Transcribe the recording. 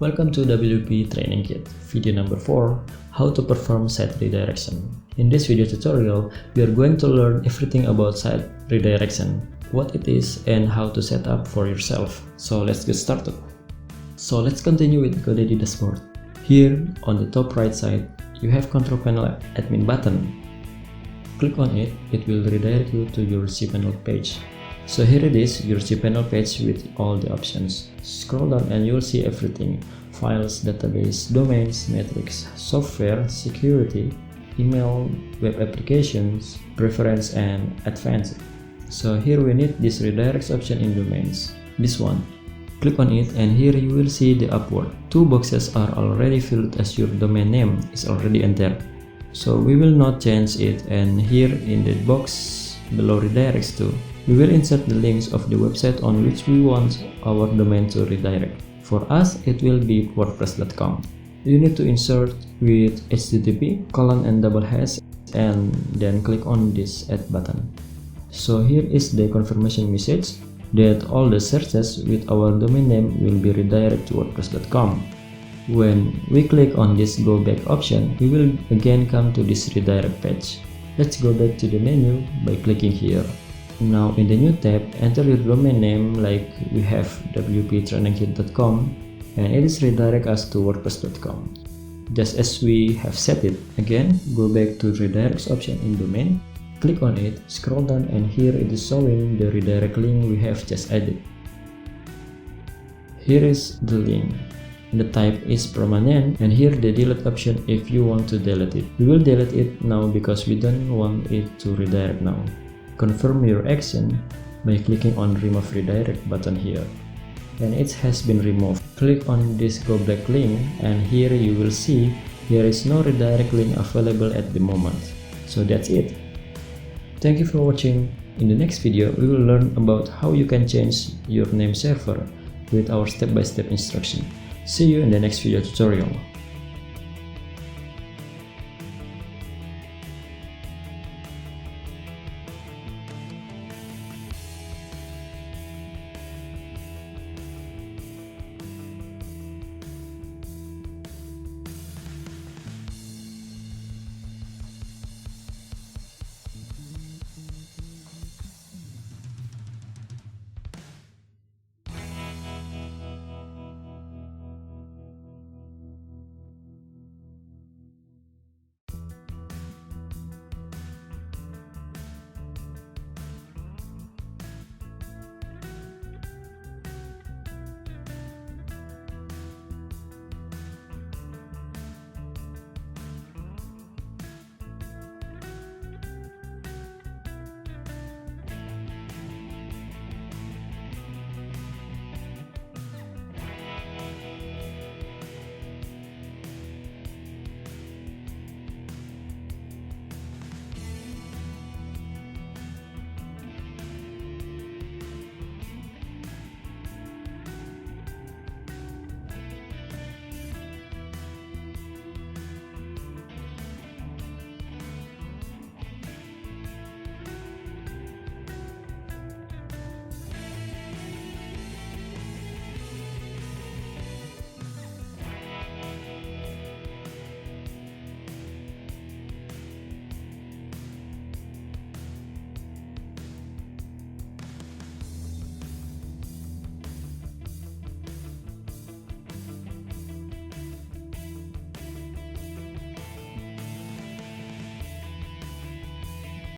Welcome to WP Training Kit, video number 4, how to perform site redirection. In this video tutorial, we are going to learn everything about site redirection, what it is and how to set up for yourself. So let's get started. So let's continue with GoDaddy dashboard. Here on the top right side, you have control panel admin button. Click on it, it will redirect you to your cPanel page. So here it is, your cPanel page with all the options. Scroll down and you'll see everything: files, database, domains, metrics, software, security, email, web applications, preference, and advanced. So here we need this redirects option in domains, this one. Click on it and here you will see the upward. Two boxes are already filled as your domain name is already entered. So we will not change it, and here in the box below redirects to, we will insert the links of the website on which we want our domain to redirect. For us, it will be wordpress.com. You need to insert with http:// and then click on this add button. So here is the confirmation message that all the searches with our domain name will be redirected to wordpress.com. When we click on this go back option, we will again come to this redirect page. Let's go back to the menu by clicking here. Now in the new tab, enter your domain name like we have wptrainingkit.com, and it is redirect us to wordpress.com. Just as we have set it. Again, go back to redirects option in domain, click on it, scroll down, and here it is showing the redirect link we have just added. Here is the link. The type is permanent, and here the delete option if you want to delete it. We will delete it now because we don't want it to redirect now. Confirm your action by clicking on remove redirect button here, and it has been removed. Click on this go back link and here you will see there is no redirect link available at the moment. So that's it. Thank you for watching. In the next video we will learn about how you can change your name server with our step-by-step instruction. See you in the next video tutorial.